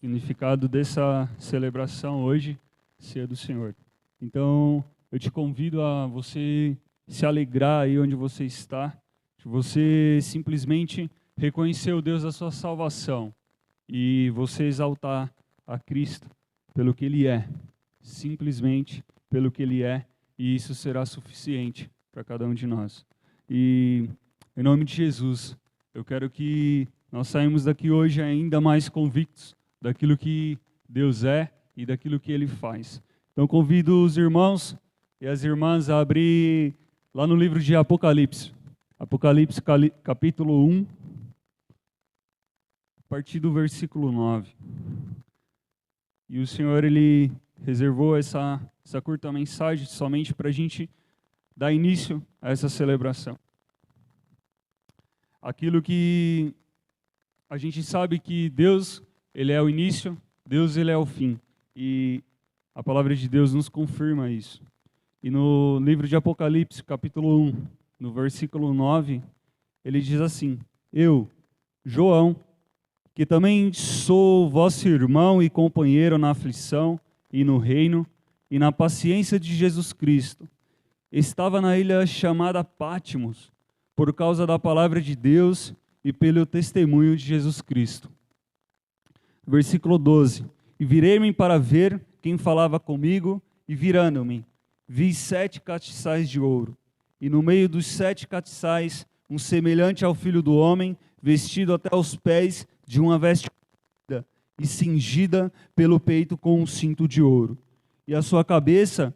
significado dessa celebração hoje, Ceia do Senhor. Então, eu te convido a você se alegrar aí onde você está, de você simplesmente reconhecer o Deus da sua salvação e você exaltar a Cristo pelo que Ele é, simplesmente pelo que Ele é, e isso será suficiente para cada um de nós. E, em nome de Jesus, eu quero que nós saímos daqui hoje ainda mais convictos daquilo que Deus é e daquilo que Ele faz. Então, convido os irmãos e as irmãs a abrir lá no livro de Apocalipse. Apocalipse capítulo 1, a partir do versículo 9. E o Senhor, Ele reservou essa curta mensagem somente para a gente dar início a essa celebração. Aquilo que a gente sabe que Deus, Ele é o início, Deus, Ele é o fim. E a palavra de Deus nos confirma isso. E no livro de Apocalipse, capítulo 1, no versículo 9, ele diz assim: Eu, João, que também sou vosso irmão e companheiro na aflição e no reino e na paciência de Jesus Cristo, estava na ilha chamada Patmos, por causa da palavra de Deus e pelo testemunho de Jesus Cristo. Versículo 12: E virei-me para ver quem falava comigo, e virando-me, vi 7 castiçais de ouro, e no meio dos 7 castiçais, um semelhante ao Filho do Homem, vestido até os pés de uma veste e cingida pelo peito com um cinto de ouro. E a sua cabeça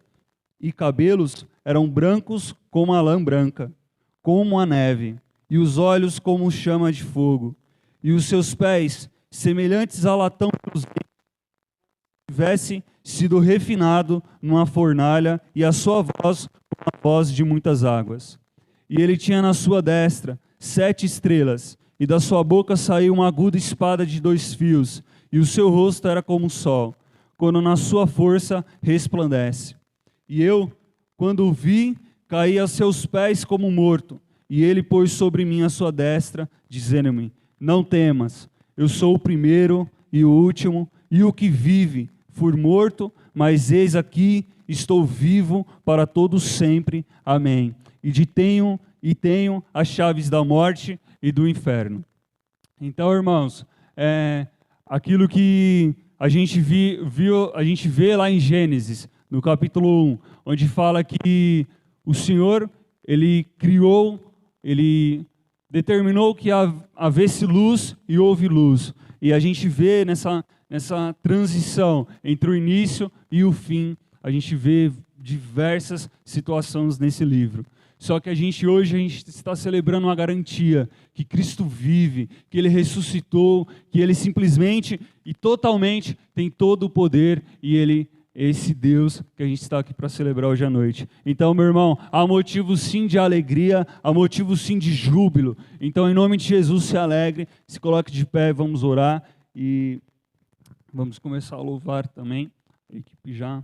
e cabelos eram brancos como a lã branca, como a neve, e os olhos como chama de fogo, e os seus pés semelhantes a latão tivesse sido refinado numa fornalha, e a sua voz como a voz de muitas águas. E ele tinha na sua destra 7 estrelas, e da sua boca saiu uma aguda espada de 2 fios, e o seu rosto era como o sol, quando na sua força resplandece. E eu, quando o vi, caí a seus pés como morto, e ele pôs sobre mim a sua destra, dizendo-me: Não temas, eu sou o primeiro e o último, e o que vive. Fui morto, mas eis aqui, estou vivo para todo sempre. Amém. E tenho as chaves da morte e do inferno. Então, irmãos, aquilo que a gente vê lá em Gênesis, no capítulo 1, onde fala que o Senhor, Ele criou, Ele determinou que havesse luz e houve luz. E a gente vê nessa transição entre o início e o fim, a gente vê diversas situações nesse livro. Só que hoje a gente está celebrando uma garantia que Cristo vive, que Ele ressuscitou, que Ele simplesmente e totalmente tem todo o poder, e Ele é esse Deus que a gente está aqui para celebrar hoje à noite. Então, meu irmão, há motivo sim de alegria, há motivo sim de júbilo. Então, em nome de Jesus, se alegre, se coloque de pé, vamos orar e vamos começar a louvar também. A equipe já.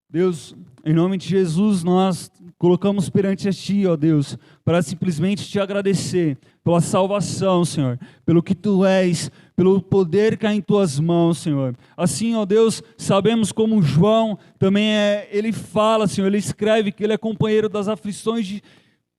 Deus, em nome de Jesus, nós colocamos perante a Ti, ó Deus, para simplesmente Te agradecer pela salvação, Senhor, pelo que Tu és, pelo poder que há em Tuas mãos, Senhor. Assim, ó Deus, sabemos como João também ele fala, Senhor, ele escreve que ele é companheiro das aflições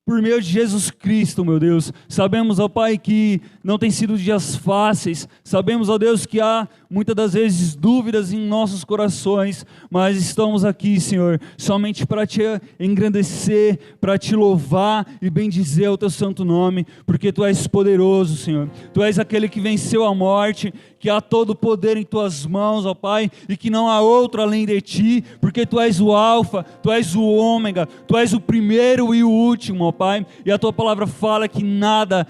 por meio de Jesus Cristo, meu Deus. Sabemos, ó Pai, que não tem sido dias fáceis. Sabemos, ó Deus, que há muitas das vezes dúvidas em nossos corações, mas estamos aqui, Senhor, somente para Te engrandecer, para Te louvar e bendizer o Teu santo nome, porque Tu és poderoso, Senhor. Tu és aquele que venceu a morte, que há todo o poder em Tuas mãos, ó Pai, e que não há outro além de Ti, porque Tu és o Alfa, Tu és o Ômega, Tu és o primeiro e o último, ó Pai, e a Tua palavra fala que nada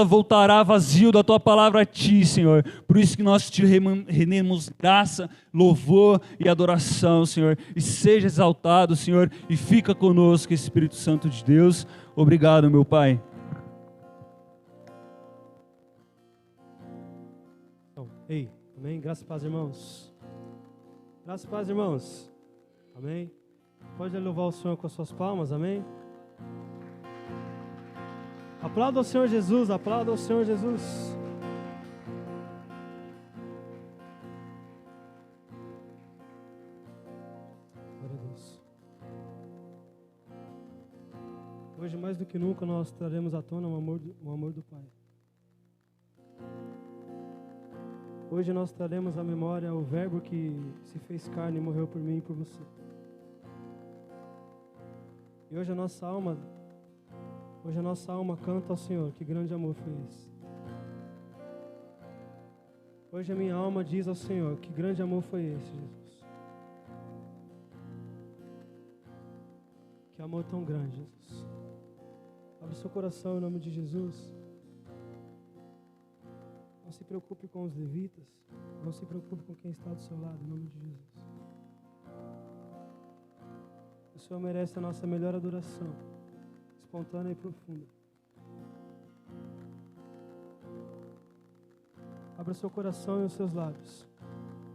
voltará vazio da Tua palavra a Ti, Senhor. Por isso que nós Te rendemos graça, louvor e adoração, Senhor, e seja exaltado, Senhor, e fica conosco, Espírito Santo de Deus. Obrigado, meu Pai. Ei, amém? Graças e paz, irmãos. Graças e paz, irmãos. Amém? Pode louvar o Senhor com as suas palmas, amém? Aplauda o Senhor Jesus, aplauda o Senhor Jesus. que nunca nós traremos à tona o amor do Pai. Hoje nós traremos à memória o Verbo que se fez carne e morreu por mim e por você. E hoje a nossa alma canta ao Senhor, que grande amor foi esse. Hoje a minha alma diz ao Senhor, que grande amor foi esse, Jesus. Que amor tão grande, Jesus. Abre seu coração em nome de Jesus. Não se preocupe com os levitas. Não se preocupe com quem está do seu lado, em nome de Jesus. O Senhor merece a nossa melhor adoração, espontânea e profunda. Abra seu coração e os seus lábios.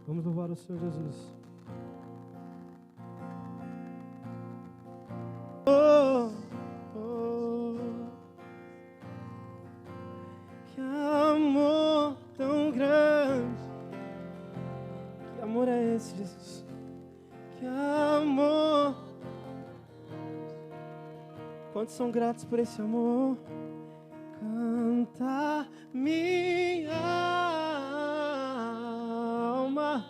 Vamos louvar o Senhor Jesus. Oh, oh, que amor tão grande. Que amor é esse, Jesus? Que amor. Quantos são gratos por esse amor? Canta minha alma,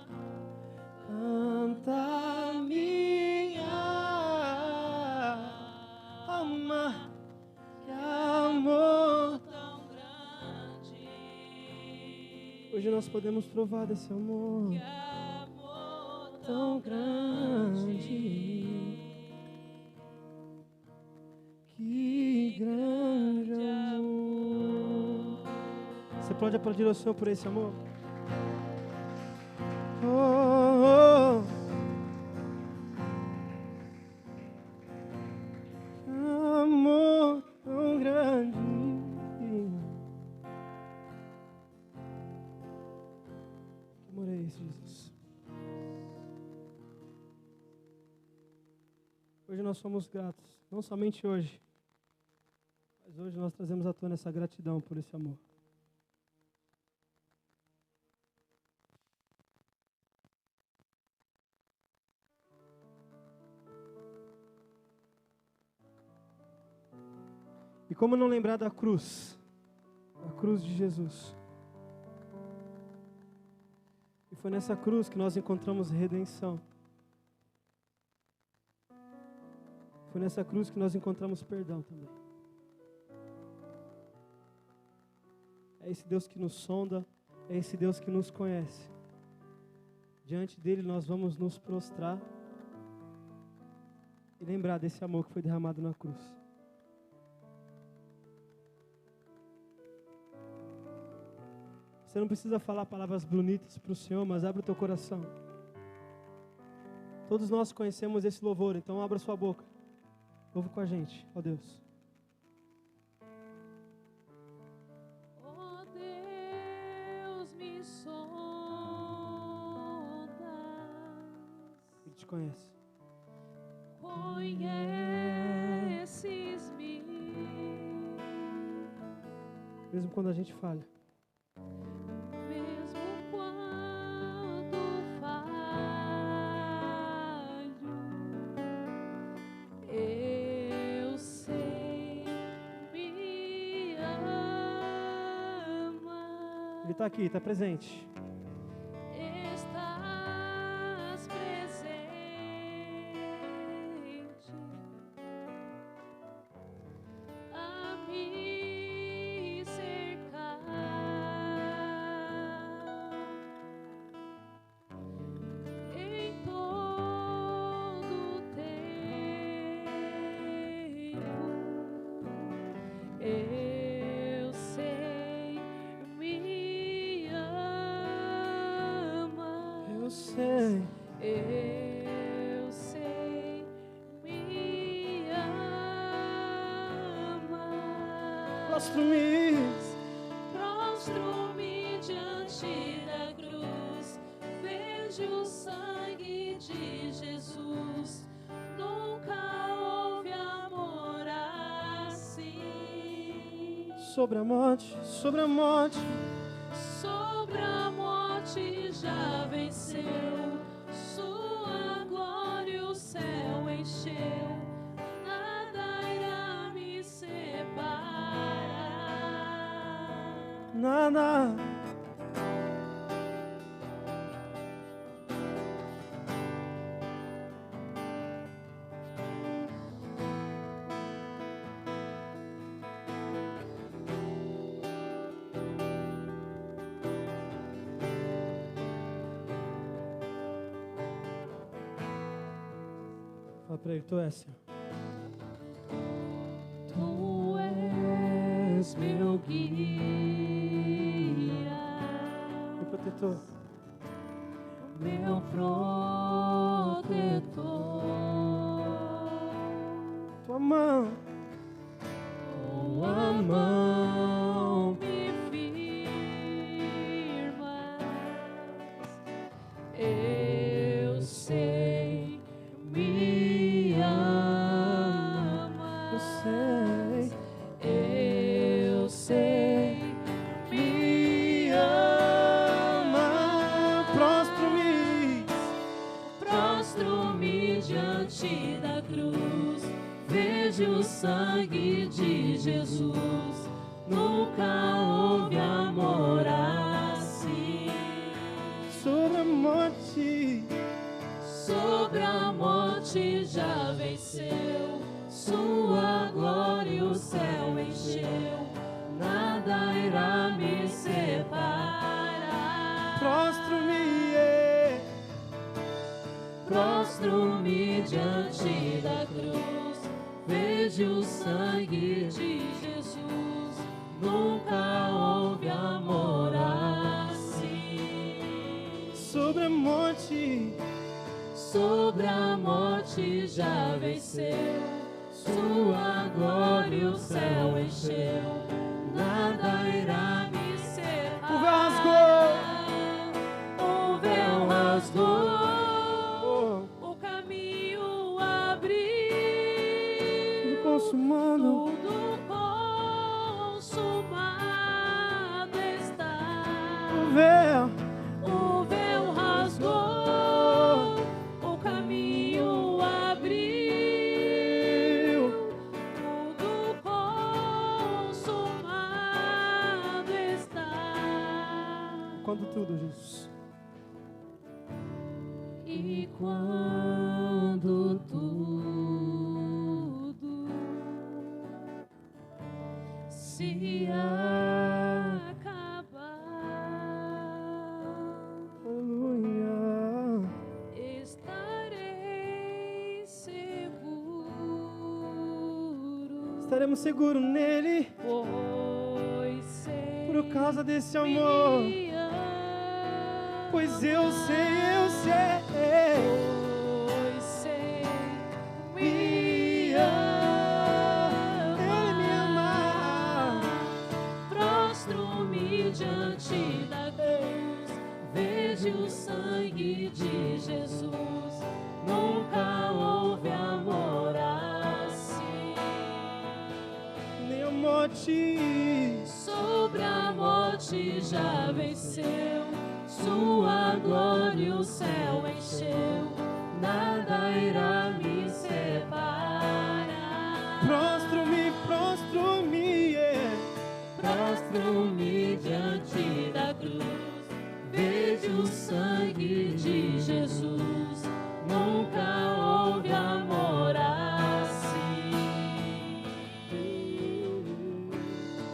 canta minha alma, que amor tão grande. Hoje nós podemos provar desse amor, que amor tão grande. Que grande amor. Você pode aplaudir ao Senhor por esse amor? Oh, oh. Amor tão grande. Que amor é esse, Jesus? Hoje nós somos gratos, não somente hoje, mas hoje nós trazemos à tona essa gratidão por esse amor. E como não lembrar da cruz de Jesus? E foi nessa cruz que nós encontramos redenção. Foi nessa cruz que nós encontramos perdão também. É esse Deus que nos sonda, é esse Deus que nos conhece. Diante dele nós vamos nos prostrar e lembrar desse amor que foi derramado na cruz. Você não precisa falar palavras bonitas para o Senhor, mas abre o teu coração. Todos nós conhecemos esse louvor, então abra sua boca. Louve com a gente, ó Deus. Ó Deus, me sondas. Ele te conhece. Conheces-me. Mesmo quando a gente falha. Mesmo quando falho, eu sei me ama. Ele está aqui, está presente. Estás presente a me cercar em todo tempo. Eu sei me ama. Eu sei. Eu sei me ama. Prostro-me diante da cruz. Vejo o sangue de Jesus. Nunca houve amor assim. Sobre a morte, sobre a morte. Sobre a morte já venceu. Sua glória o céu encheu. Nada irá me separar. nada. Fala pra ele, tu és, Senhor. Tu és meu guia, Meu protetor. meu protetor. Tua mão. Tua mão me firmas, eu sei, me amas, eu sei, me Ama, prostro-me diante da cruz, vejo o sangue de Jesus, nunca houve amor assim. Sobre a morte, Já venceu, sua glória o céu encheu, nada irá me separar. Prostro-me diante da cruz, vejo o sangue de Jesus, nunca houve amor assim. sobre a morte, Já venceu, sua glória o céu encheu, nada irá me separar. O véu rasgou, o caminho abriu, consumando. tudo consumado está. O véu rasgou, o caminho abriu, tudo consumado está. Quando tudo, Jesus. E quando tudo se acabar, Aleluia. estarei seguro, Estaremos seguros nele pois sei por causa desse amor. me ama. Pois eu sei. Pois sei, me ama. Ele me ama. Prostro-me diante da cruz, vejo o sangue de Jesus, nunca houve amor assim. Nem a morte, Sobre a morte já venceu, sua glória o céu encheu, nada irá me separar. prostro-me, Prostro-me diante da cruz, vejo o sangue de Jesus, nunca houve amor assim.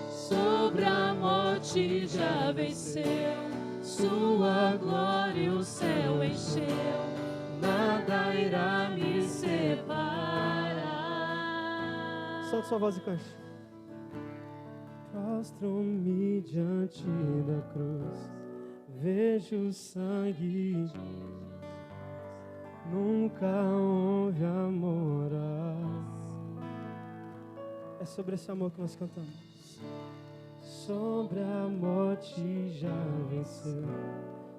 Sobre a morte já venceu, sua glória o céu encheu, nada irá me separar. Solta sua voz e cante. Prostro-me diante da cruz, vejo o sangue, nunca houve amor assim. É sobre esse amor que nós cantamos. Sobre a morte já venceu,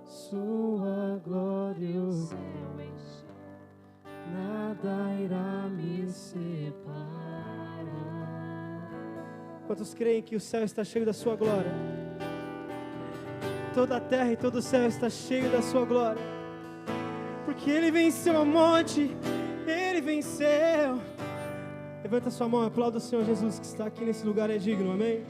sua glória o Céu encheu, nada irá me separar. Quantos creem que o céu está cheio da sua glória? Toda a terra e todo o céu está cheio da sua glória. Porque Ele venceu a morte, Ele venceu. Levanta sua mão e aplauda o Senhor Jesus que está aqui nesse lugar, é digno, amém?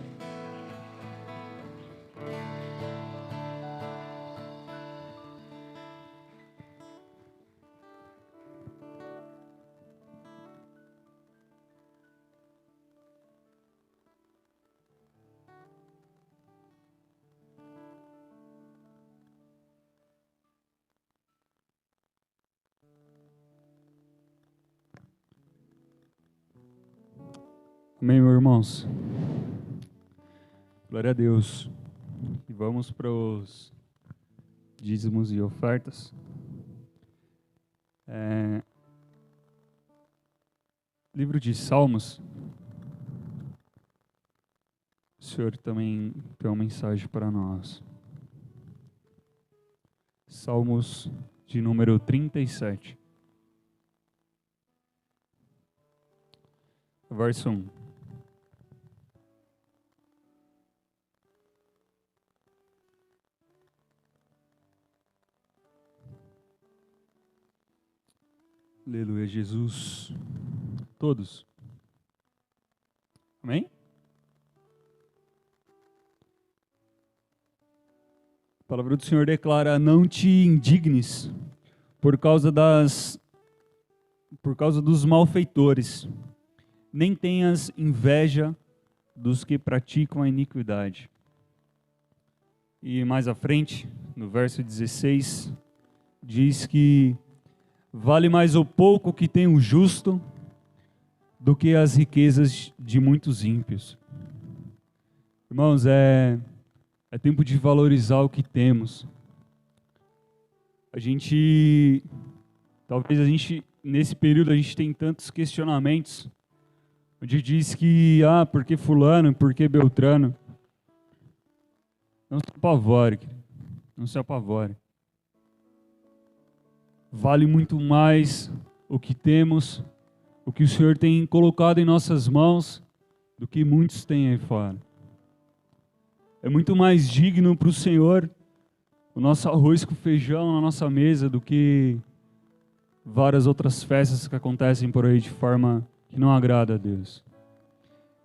Amém, meus irmãos? Glória a Deus. E vamos para os dízimos e ofertas. Livro de Salmos. O Senhor também tem uma mensagem para nós. Salmos de número 37. Verso 1. Aleluia, Jesus. Todos. Amém? A palavra do Senhor declara: não te indignes por causa dos malfeitores, nem tenhas inveja dos que praticam a iniquidade. E mais à frente, no verso 16, diz que vale mais o pouco que tem o justo do que as riquezas de muitos ímpios. Irmãos, é tempo de valorizar o que temos. Talvez nesse período a gente tem tantos questionamentos, onde diz que, por que fulano, por que Beltrano? Não se apavore, querido. Não se apavore. Vale muito mais o que temos, o que o Senhor tem colocado em nossas mãos, do que muitos têm aí fora. É muito mais digno para o Senhor o nosso arroz com feijão na nossa mesa do que várias outras festas que acontecem por aí de forma que não agrada a Deus.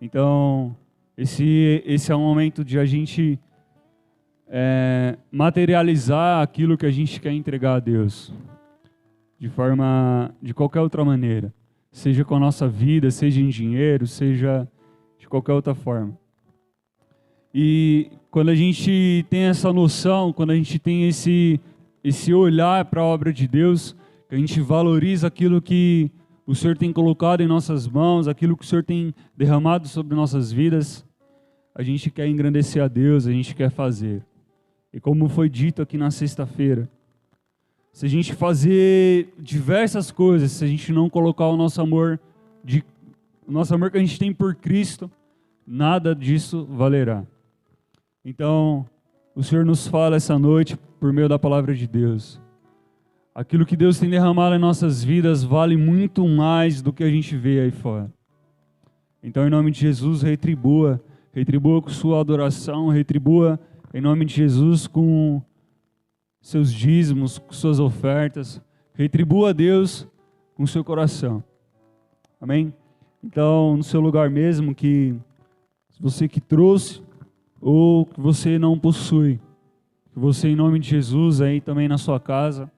Então, esse é um momento de a gente materializar aquilo que a gente quer entregar a Deus, de qualquer outra maneira, seja com a nossa vida, seja em dinheiro, seja de qualquer outra forma. E quando a gente tem essa noção, quando a gente tem esse olhar para a obra de Deus, que a gente valoriza aquilo que o Senhor tem colocado em nossas mãos, aquilo que o Senhor tem derramado sobre nossas vidas, a gente quer engrandecer a Deus, a gente quer fazer. E como foi dito aqui na sexta-feira, se a gente fazer diversas coisas, se a gente não colocar o nosso amor que a gente tem por Cristo, nada disso valerá. Então, o Senhor nos fala essa noite, por meio da palavra de Deus. Aquilo que Deus tem derramado em nossas vidas vale muito mais do que a gente vê aí fora. Então, em nome de Jesus, retribua com sua adoração, retribua em nome de Jesus com seus dízimos, com suas ofertas. Retribua a Deus com seu coração. Amém? Então, no seu lugar mesmo, que você que trouxe, ou que você não possui, que você, em nome de Jesus, aí também na sua casa,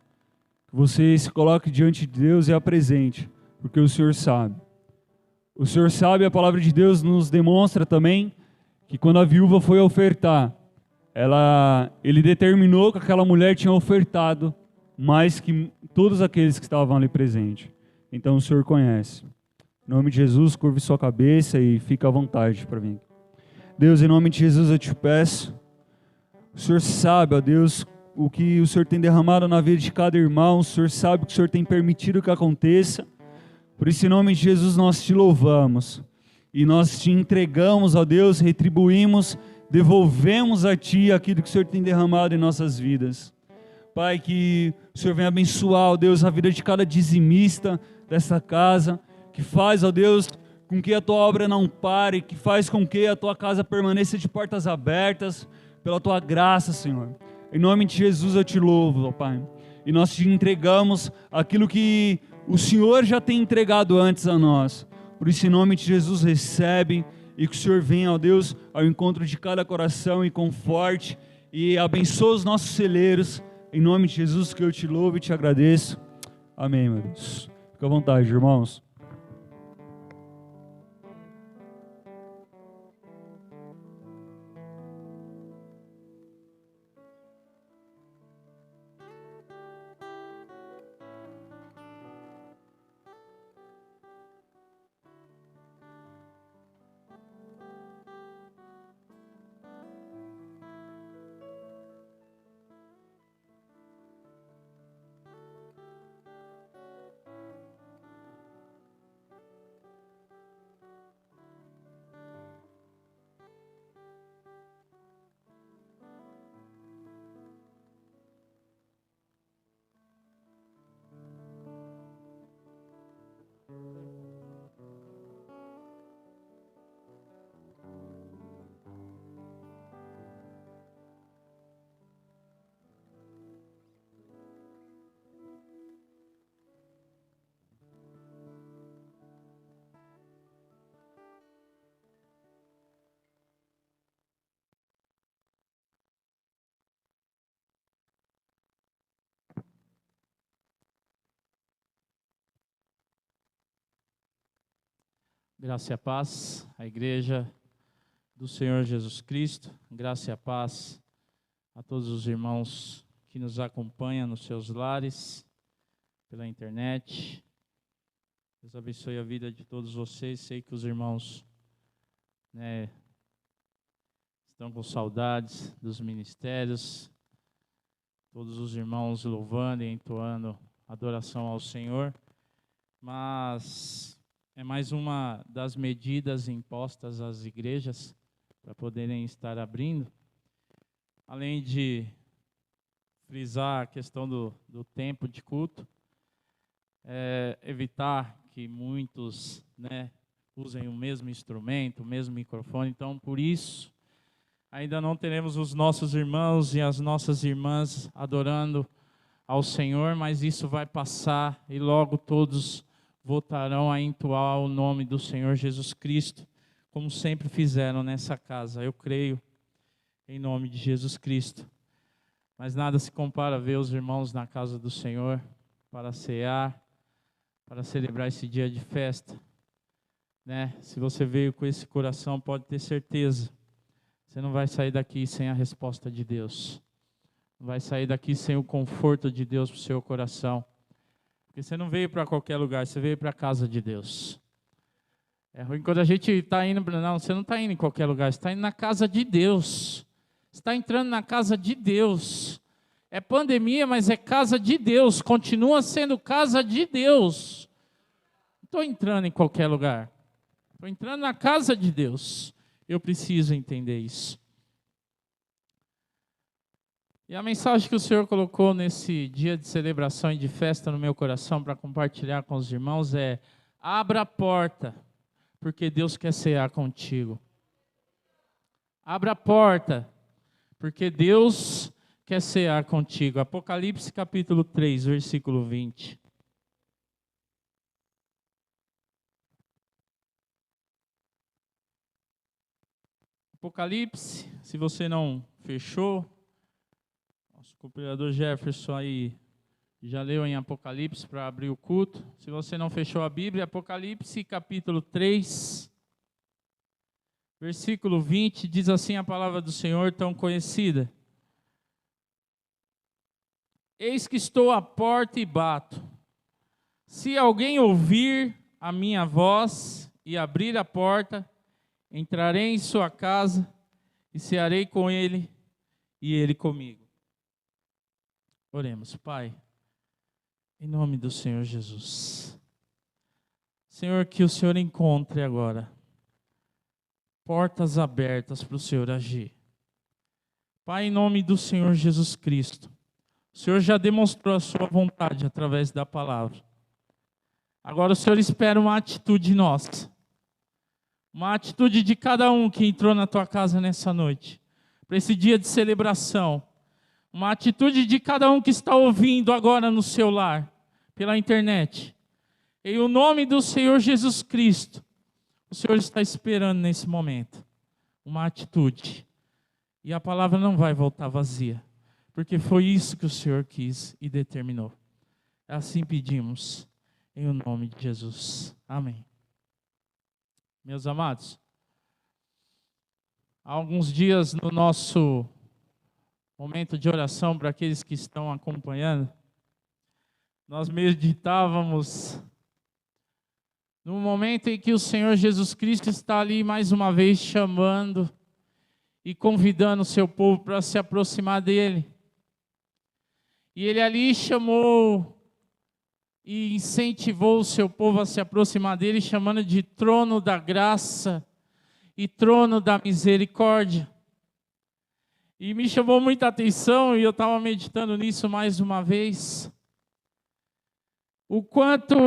que você se coloque diante de Deus e apresente, porque o Senhor sabe. O Senhor sabe, a palavra de Deus nos demonstra também que quando a viúva foi ofertar, ele determinou que aquela mulher tinha ofertado mais que todos aqueles que estavam ali presentes. Então o Senhor conhece. Em nome de Jesus, curve sua cabeça e fique à vontade para vir. Deus, em nome de Jesus eu te peço, o Senhor sabe, ó Deus, o que o Senhor tem derramado na vida de cada irmão, o Senhor sabe o que o Senhor tem permitido que aconteça, por isso em nome de Jesus nós te louvamos, e nós te entregamos, ó Deus, retribuímos, devolvemos a Ti aquilo que o Senhor tem derramado em nossas vidas. Pai, que o Senhor venha abençoar, ó Deus, a vida de cada dizimista dessa casa, que faz, ó Deus, com que a Tua obra não pare, que faz com que a Tua casa permaneça de portas abertas, pela Tua graça, Senhor. Em nome de Jesus eu te louvo, ó Pai. E nós te entregamos aquilo que o Senhor já tem entregado antes a nós. Por isso, em nome de Jesus, recebe, e que o Senhor venha, ó Deus, ao encontro de cada coração e conforte, e abençoa os nossos celeiros. Em nome de Jesus que eu te louvo e te agradeço. Amém, meu Deus. Fica à vontade, irmãos. Graça e a paz, a igreja do Senhor Jesus Cristo, graça e a paz a todos os irmãos que nos acompanham nos seus lares, pela internet. Deus abençoe a vida de todos vocês. Sei que os irmãos, estão com saudades dos ministérios, todos os irmãos louvando e entoando adoração ao Senhor, mas é mais uma das medidas impostas às igrejas para poderem estar abrindo, além de frisar a questão do tempo de culto, evitar que muitos usem o mesmo instrumento, o mesmo microfone. Então, por isso, ainda não teremos os nossos irmãos e as nossas irmãs adorando ao Senhor, mas isso vai passar e logo todos voltarão a entoar o nome do Senhor Jesus Cristo, como sempre fizeram nessa casa. Eu creio em nome de Jesus Cristo. Mas nada se compara a ver os irmãos na casa do Senhor para cear, para celebrar esse dia de festa. Se você veio com esse coração, pode ter certeza, você não vai sair daqui sem a resposta de Deus. Não vai sair daqui sem o conforto de Deus para o seu coração. Porque você não veio para qualquer lugar, você veio para a casa de Deus. É ruim quando a gente está indo para... Não, você não está indo em qualquer lugar, você está indo na casa de Deus. Você está entrando na casa de Deus. É pandemia, mas é casa de Deus. Continua sendo casa de Deus. Não estou entrando em qualquer lugar. Estou entrando na casa de Deus. Eu preciso entender isso. E a mensagem que o Senhor colocou nesse dia de celebração e de festa no meu coração para compartilhar com os irmãos é: abra a porta, porque Deus quer cear contigo. Abra a porta, porque Deus quer cear contigo. Apocalipse capítulo 3, versículo 20. Apocalipse, se você não fechou, nosso cooperador Jefferson aí já leu em Apocalipse para abrir o culto. Se você não fechou a Bíblia, Apocalipse capítulo 3, versículo 20, diz assim a palavra do Senhor tão conhecida: Eis que estou à porta e bato. Se alguém ouvir a minha voz e abrir a porta, entrarei em sua casa e cearei com ele e ele comigo. Oremos. Pai, em nome do Senhor Jesus. Senhor, que o Senhor encontre agora portas abertas para o Senhor agir. Pai, em nome do Senhor Jesus Cristo, o Senhor já demonstrou a sua vontade através da palavra. Agora o Senhor espera uma atitude nossa. Uma atitude de cada um que entrou na tua casa nessa noite, para esse dia de celebração. Uma atitude de cada um que está ouvindo agora no seu lar, pela internet. Em o nome do Senhor Jesus Cristo, o Senhor está esperando nesse momento uma atitude. E a palavra não vai voltar vazia, porque foi isso que o Senhor quis e determinou. Assim pedimos, em o nome de Jesus. Amém. Meus amados, há alguns dias no nosso momento de oração, para aqueles que estão acompanhando, nós meditávamos no momento em que o Senhor Jesus Cristo está ali mais uma vez chamando e convidando o seu povo para se aproximar dele. E ele ali chamou e incentivou o seu povo a se aproximar dele, chamando de trono da graça e trono da misericórdia. E me chamou muita atenção, e eu estava meditando nisso mais uma vez, o quanto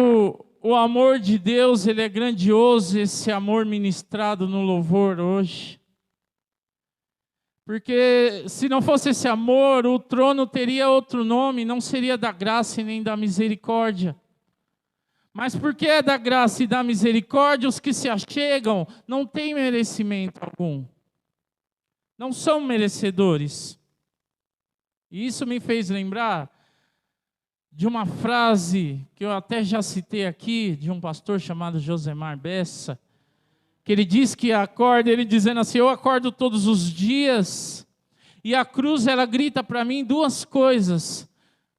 o amor de Deus, ele é grandioso, esse amor ministrado no louvor hoje. Porque se não fosse esse amor, o trono teria outro nome, não seria da graça e nem da misericórdia. Mas porque é da graça e da misericórdia, os que se achegam não têm merecimento algum. Não são merecedores. E isso me fez lembrar de uma frase que eu até já citei aqui, de um pastor chamado Josemar Bessa, que ele diz que acorda, ele dizendo assim, eu acordo todos os dias, e a cruz ela grita para mim duas coisas,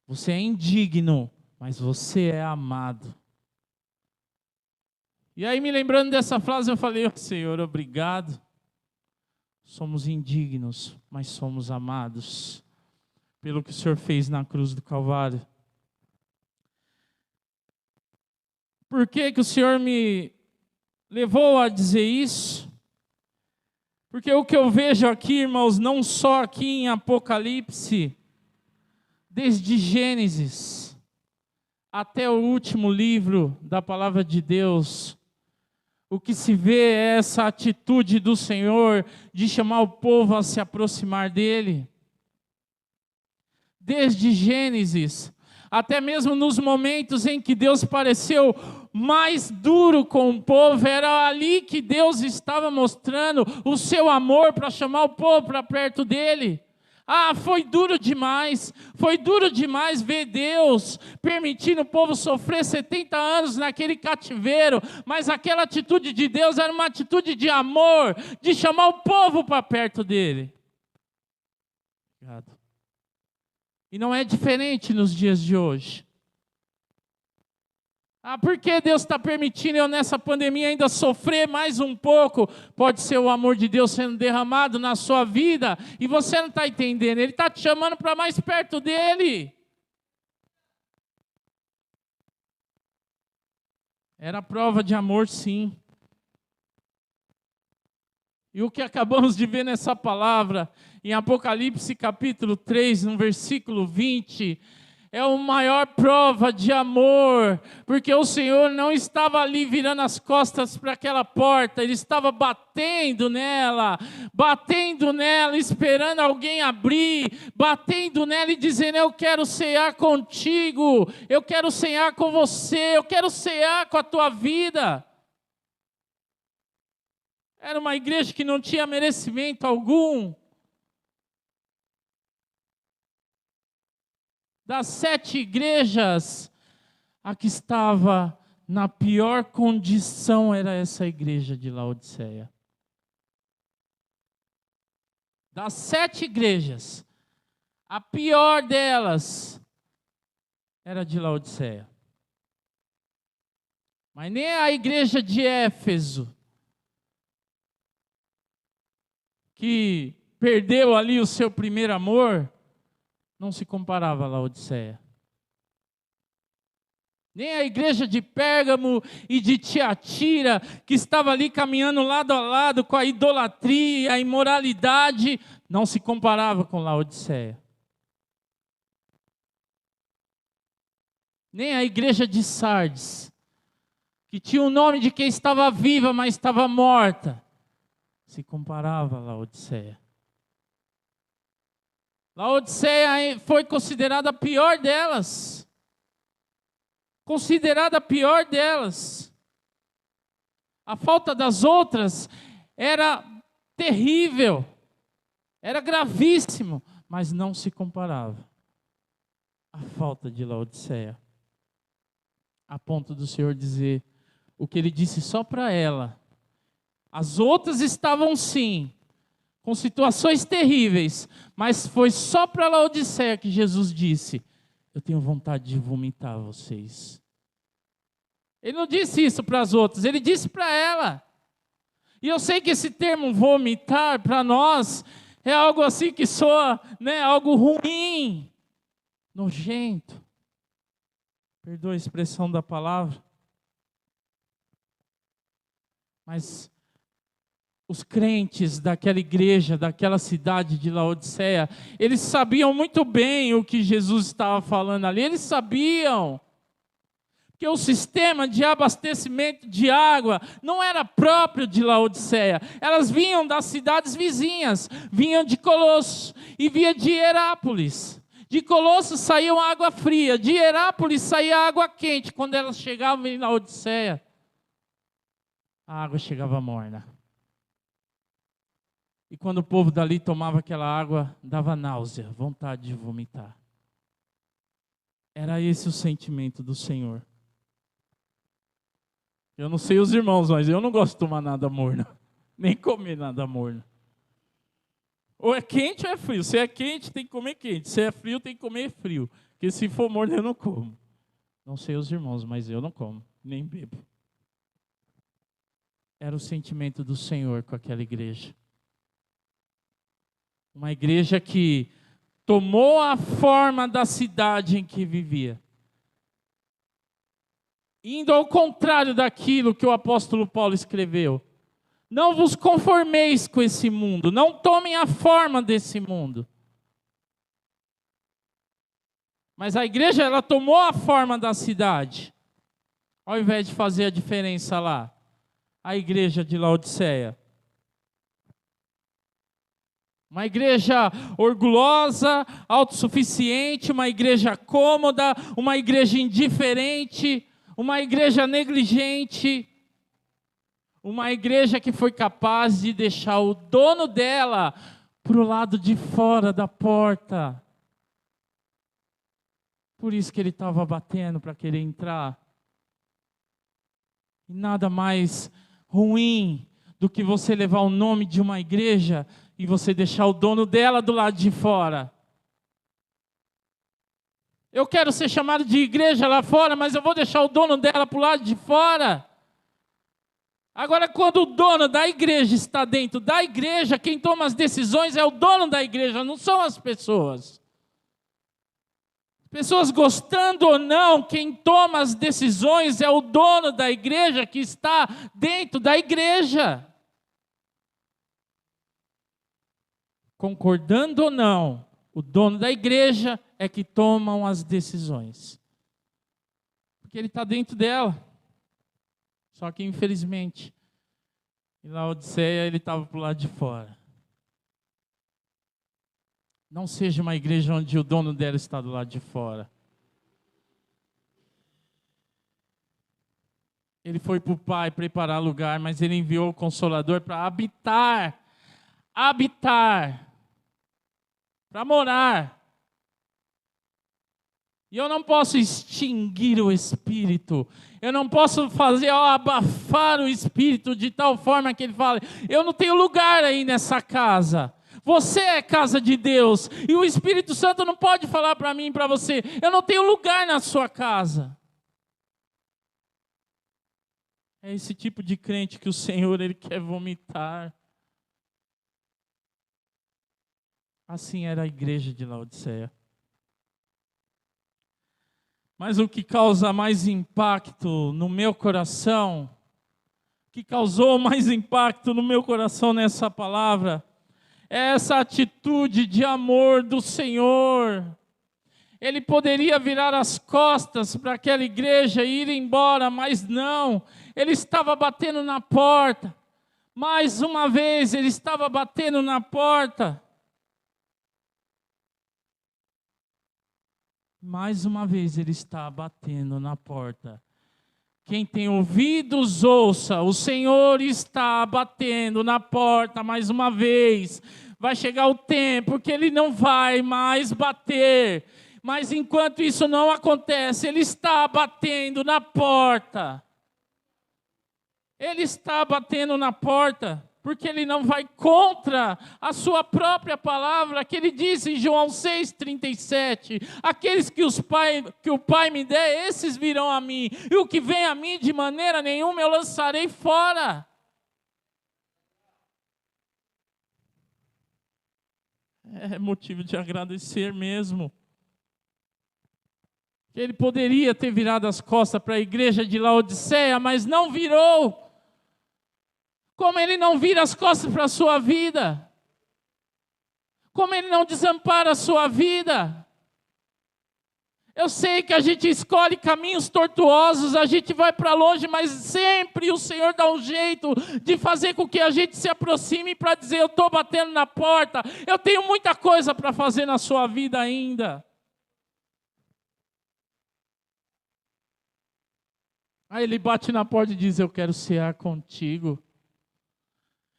você é indigno, mas você é amado. E aí me lembrando dessa frase eu falei, oh, Senhor, obrigado, somos indignos, mas somos amados, pelo que o Senhor fez na cruz do Calvário. Por que que o Senhor me levou a dizer isso? Porque o que eu vejo aqui, irmãos, não só aqui em Apocalipse, desde Gênesis até o último livro da Palavra de Deus, o que se vê é essa atitude do Senhor de chamar o povo a se aproximar dEle. Desde Gênesis, até mesmo nos momentos em que Deus pareceu mais duro com o povo, era ali que Deus estava mostrando o seu amor para chamar o povo para perto dele. Ah, foi duro demais ver Deus permitindo o povo sofrer 70 anos naquele cativeiro, mas aquela atitude de Deus era uma atitude de amor, de chamar o povo para perto dele. Obrigado. E não é diferente nos dias de hoje. Ah, por que Deus está permitindo eu nessa pandemia ainda sofrer mais um pouco? Pode ser o amor de Deus sendo derramado na sua vida e você não está entendendo. Ele está te chamando para mais perto dele. Era prova de amor, sim. E o que acabamos de ver nessa palavra, em Apocalipse capítulo 3, no versículo 20, é a maior prova de amor, porque o Senhor não estava ali virando as costas para aquela porta, Ele estava batendo nela, esperando alguém abrir, batendo nela e dizendo, eu quero cear contigo, eu quero cear com você, eu quero cear com a tua vida. Era uma igreja que não tinha merecimento algum. Das 7 igrejas, a que estava na pior condição era essa igreja de Laodiceia. Das 7 igrejas, a pior delas era de Laodiceia. Mas nem a igreja de Éfeso, que perdeu ali o seu primeiro amor, não se comparava a Laodiceia. Nem a igreja de Pérgamo e de Tiatira, que estava ali caminhando lado a lado com a idolatria, a imoralidade, não se comparava com Laodiceia. Nem a igreja de Sardes, que tinha o nome de quem estava viva, mas estava morta, se comparava a Laodiceia. Laodiceia foi considerada a pior delas. Considerada a pior delas. A falta das outras era terrível, era gravíssimo, mas não se comparava à falta de Laodiceia. A ponto do Senhor dizer o que Ele disse só para ela. As outras estavam sim, com situações terríveis, mas foi só para Laodiceia que Jesus disse, eu tenho vontade de vomitar vocês. Ele não disse isso para as outras, ele disse para ela. E eu sei que esse termo vomitar para nós é algo assim que soa, né, algo ruim, nojento. Perdoa a expressão da palavra. Mas os crentes daquela igreja, daquela cidade de Laodiceia, eles sabiam muito bem o que Jesus estava falando ali, eles sabiam que o sistema de abastecimento de água não era próprio de Laodiceia, elas vinham das cidades vizinhas, vinham de Colosso e vinham de Herápolis. De Colosso saía água fria, de Herápolis saía água quente. Quando elas chegavam em Laodiceia, a água chegava morna. E quando o povo dali tomava aquela água, dava náusea, vontade de vomitar. Era esse o sentimento do Senhor. Eu não sei os irmãos, mas eu não gosto de tomar nada morno. Nem comer nada morno. Ou é quente ou é frio. Se é quente, tem que comer quente. Se é frio, tem que comer frio. Porque se for morno, eu não como. Não sei os irmãos, mas eu não como. Nem bebo. Era o sentimento do Senhor com aquela igreja. Uma igreja que tomou a forma da cidade em que vivia. Indo ao contrário daquilo que o apóstolo Paulo escreveu. Não vos conformeis com esse mundo. Não tomem a forma desse mundo. Mas a igreja, ela tomou a forma da cidade. Ao invés de fazer a diferença lá. A igreja de Laodiceia. Uma igreja orgulhosa, autossuficiente, uma igreja cômoda, uma igreja indiferente, uma igreja negligente, uma igreja que foi capaz de deixar o dono dela para o lado de fora da porta. Por isso que ele estava batendo para querer entrar. E nada mais ruim do que você levar o nome de uma igreja e você deixar o dono dela do lado de fora. Eu quero ser chamado de igreja lá fora, mas eu vou deixar o dono dela para o lado de fora. Agora, quando o dono da igreja está dentro da igreja, quem toma as decisões é o dono da igreja, não são as pessoas. Pessoas gostando ou não, quem toma as decisões é o dono da igreja que está dentro da igreja. Concordando ou não, o dono da igreja é que toma as decisões. Porque ele está dentro dela. Só que, infelizmente, em Laodiceia ele estava para o lado de fora. Não seja uma igreja onde o dono dela está do lado de fora. Ele foi para o Pai preparar lugar, mas ele enviou o Consolador para habitar, para morar. E eu não posso extinguir o Espírito. Eu não posso fazer abafar o Espírito de tal forma que ele fale, eu não tenho lugar aí nessa casa. Você é casa de Deus. E o Espírito Santo não pode falar para mim e para você, eu não tenho lugar na sua casa. É esse tipo de crente que o Senhor ele quer vomitar. Assim era a igreja de Laodiceia. Mas o que causa mais impacto no meu coração, o que causou mais impacto no meu coração nessa palavra, é essa atitude de amor do Senhor. Ele poderia virar as costas para aquela igreja e ir embora, mas não. Ele estava batendo na porta. Mais uma vez, ele estava batendo na porta. Mais uma vez ele está batendo na porta. Quem tem ouvidos, ouça. O Senhor está batendo na porta mais uma vez. Vai chegar o tempo que ele não vai mais bater. Mas enquanto isso não acontece, ele está batendo na porta. Ele está batendo na porta. Porque ele não vai contra a sua própria palavra, que ele diz em João 6,37, aqueles que o Pai me der, esses virão a mim, e o que vem a mim de maneira nenhuma eu lançarei fora. É motivo de agradecer mesmo. Ele poderia ter virado as costas para a igreja de Laodiceia, mas não virou. Como ele não vira as costas para a sua vida. Como ele não desampara a sua vida. Eu sei que a gente escolhe caminhos tortuosos, a gente vai para longe, mas sempre o Senhor dá um jeito de fazer com que a gente se aproxime para dizer, eu estou batendo na porta, eu tenho muita coisa para fazer na sua vida ainda. Aí ele bate na porta e diz, eu quero cear contigo.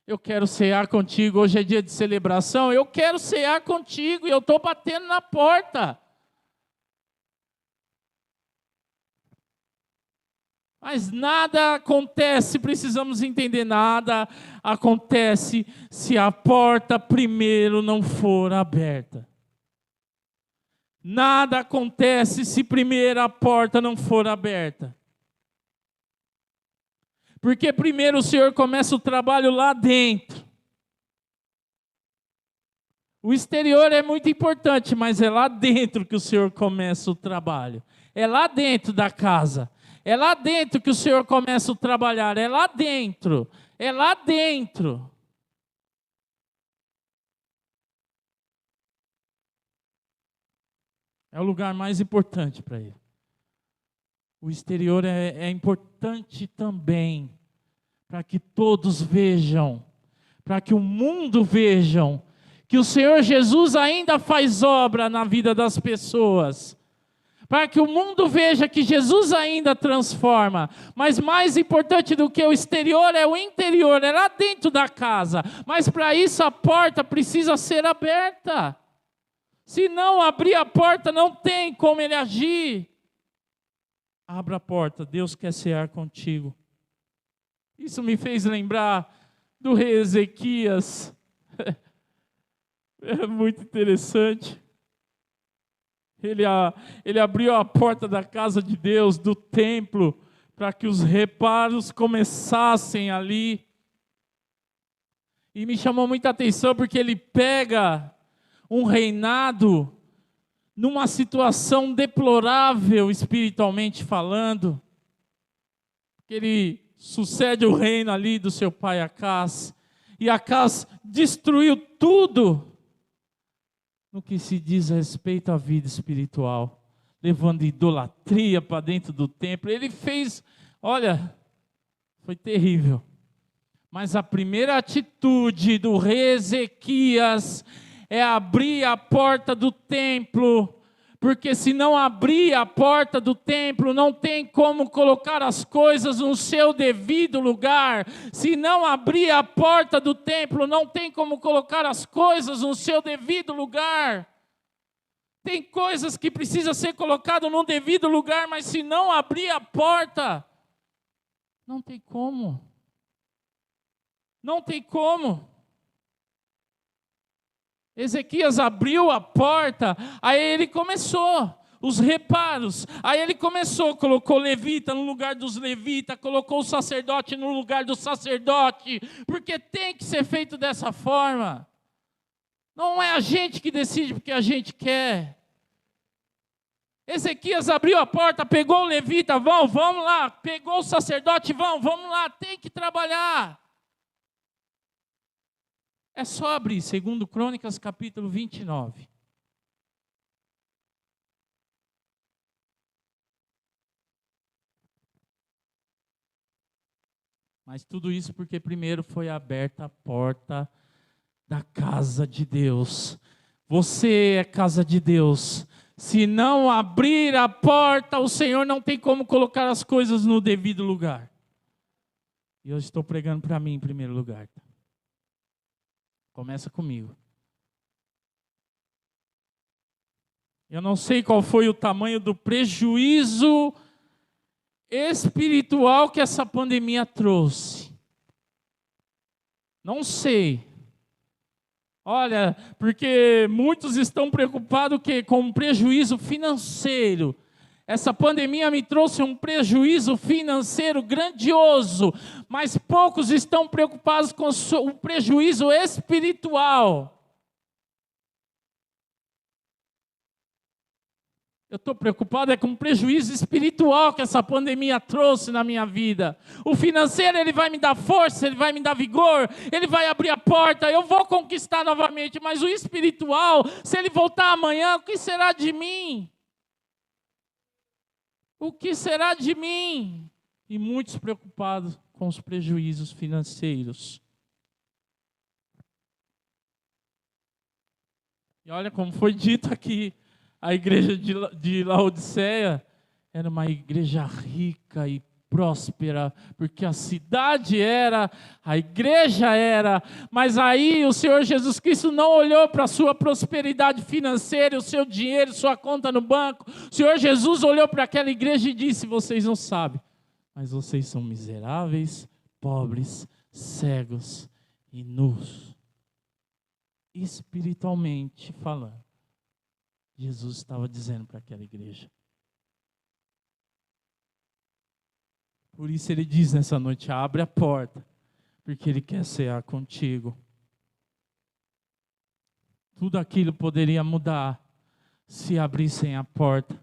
Eu quero cear contigo, hoje é dia de celebração, eu quero cear contigo e eu estou batendo na porta. Mas nada acontece, precisamos entender, nada acontece se a porta primeiro não for aberta. Nada acontece se primeiro a porta não for aberta. Porque primeiro o Senhor começa o trabalho lá dentro. O exterior é muito importante, mas é lá dentro que o Senhor começa o trabalho. É lá dentro da casa. É lá dentro que o Senhor começa a trabalhar. É lá dentro. É lá dentro. É o lugar mais importante para Ele. O exterior é importante também, para que todos vejam, para que o mundo vejam, que o Senhor Jesus ainda faz obra na vida das pessoas. Para que o mundo veja que Jesus ainda transforma. Mas mais importante do que o exterior é o interior, é lá dentro da casa. Mas para isso a porta precisa ser aberta. Se não abrir a porta, não tem como Ele agir. Abra a porta, Deus quer cear contigo. Isso me fez lembrar do rei Ezequias. É muito interessante. Ele abriu a porta da casa de Deus, do templo, para que os reparos começassem ali. E me chamou muita atenção porque ele pega um reinado numa situação deplorável espiritualmente falando. Ele sucede o reino ali do seu pai Acás. E Acás destruiu tudo no que se diz a respeito à vida espiritual, levando idolatria para dentro do templo. Ele fez, olha, foi terrível. Mas a primeira atitude do rei Ezequias é abrir a porta do templo, porque se não abrir a porta do templo, não tem como colocar as coisas no seu devido lugar. Se não abrir a porta do templo, não tem como colocar as coisas no seu devido lugar. Tem coisas que precisam ser colocadas no devido lugar, mas se não abrir a porta, não tem como. Não tem como. Ezequias abriu a porta, aí ele começou os reparos, aí ele começou, colocou levita no lugar dos levitas, colocou o sacerdote no lugar do sacerdote, porque tem que ser feito dessa forma. Não é a gente que decide porque a gente quer. Ezequias abriu a porta, pegou o levita, vamos lá, pegou o sacerdote, vamos lá, tem que trabalhar. É só abrir, 2 Crônicas, capítulo 29. Mas tudo isso porque primeiro foi aberta a porta da casa de Deus. Você é casa de Deus. Se não abrir a porta, o Senhor não tem como colocar as coisas no devido lugar. E eu estou pregando para mim em primeiro lugar. Começa comigo. Eu não sei qual foi o tamanho do prejuízo espiritual que essa pandemia trouxe. Não sei. Olha, porque muitos estão preocupados com um prejuízo financeiro. Essa pandemia me trouxe um prejuízo financeiro grandioso, mas poucos estão preocupados com o prejuízo espiritual. Eu estou preocupado com o prejuízo espiritual que essa pandemia trouxe na minha vida. O financeiro, ele vai me dar força, ele vai me dar vigor, ele vai abrir a porta, eu vou conquistar novamente, mas o espiritual, se ele voltar amanhã, o que será de mim? O que será de mim? E muitos preocupados com os prejuízos financeiros. E olha como foi dito aqui, a igreja de Laodiceia era uma igreja rica e próspera, porque a cidade era, a igreja era, mas aí o Senhor Jesus Cristo não olhou para a sua prosperidade financeira, o seu dinheiro, sua conta no banco. O Senhor Jesus olhou para aquela igreja e disse: vocês não sabem, mas vocês são miseráveis, pobres, cegos e nus. Espiritualmente falando, Jesus estava dizendo para aquela igreja. Por isso ele diz nessa noite, abre a porta, porque ele quer cear contigo. Tudo aquilo poderia mudar se abrissem a porta.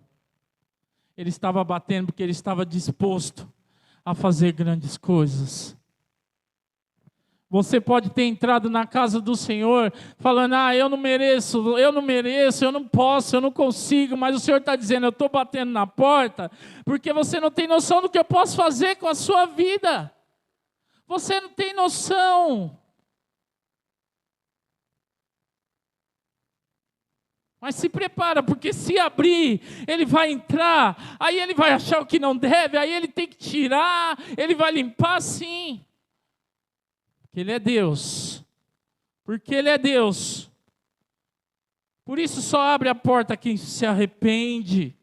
Ele estava batendo porque ele estava disposto a fazer grandes coisas. Você pode ter entrado na casa do Senhor falando, eu não mereço, eu não posso, eu não consigo, mas o Senhor está dizendo, eu estou batendo na porta, porque você não tem noção do que eu posso fazer com a sua vida. Você não tem noção. Mas se prepara, porque se abrir, ele vai entrar, aí ele vai achar o que não deve, aí ele tem que tirar, ele vai limpar sim. Porque ele é Deus. Porque ele é Deus. Por isso só abre a porta quem se arrepende.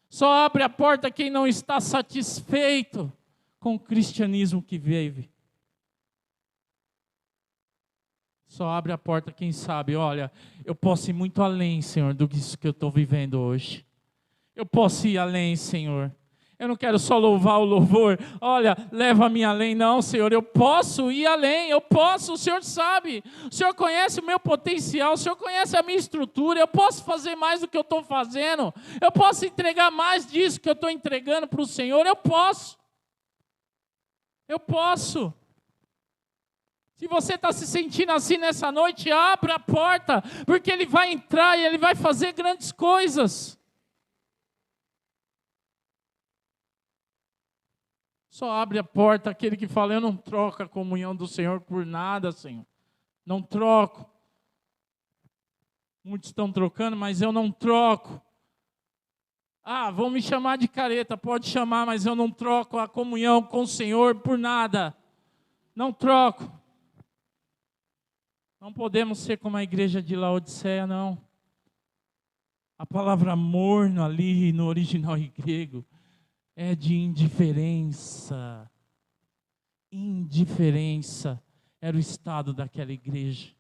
Só abre a porta quem não está satisfeito com o cristianismo que vive. Só abre a porta quem sabe, olha, eu posso ir muito além, Senhor, do que isso que eu estou vivendo hoje. Eu posso ir além, Senhor. Eu não quero só louvar o louvor, olha, leva-me além. Não, Senhor, eu posso ir além, eu posso, o Senhor sabe. O Senhor conhece o meu potencial, o Senhor conhece a minha estrutura, eu posso fazer mais do que eu estou fazendo. Eu posso entregar mais disso que eu estou entregando para o Senhor, eu posso. Eu posso. Se você está se sentindo assim nessa noite, abra a porta, porque Ele vai entrar e Ele vai fazer grandes coisas. Só abre a porta aquele que fala, eu não troco a comunhão do Senhor por nada, Senhor. Não troco. Muitos estão trocando, mas eu não troco. Vão me chamar de careta, pode chamar, mas eu não troco a comunhão com o Senhor por nada. Não troco. Não podemos ser como a igreja de Laodiceia, não. A palavra morno ali no original grego é de indiferença. Indiferença era o estado daquela igreja.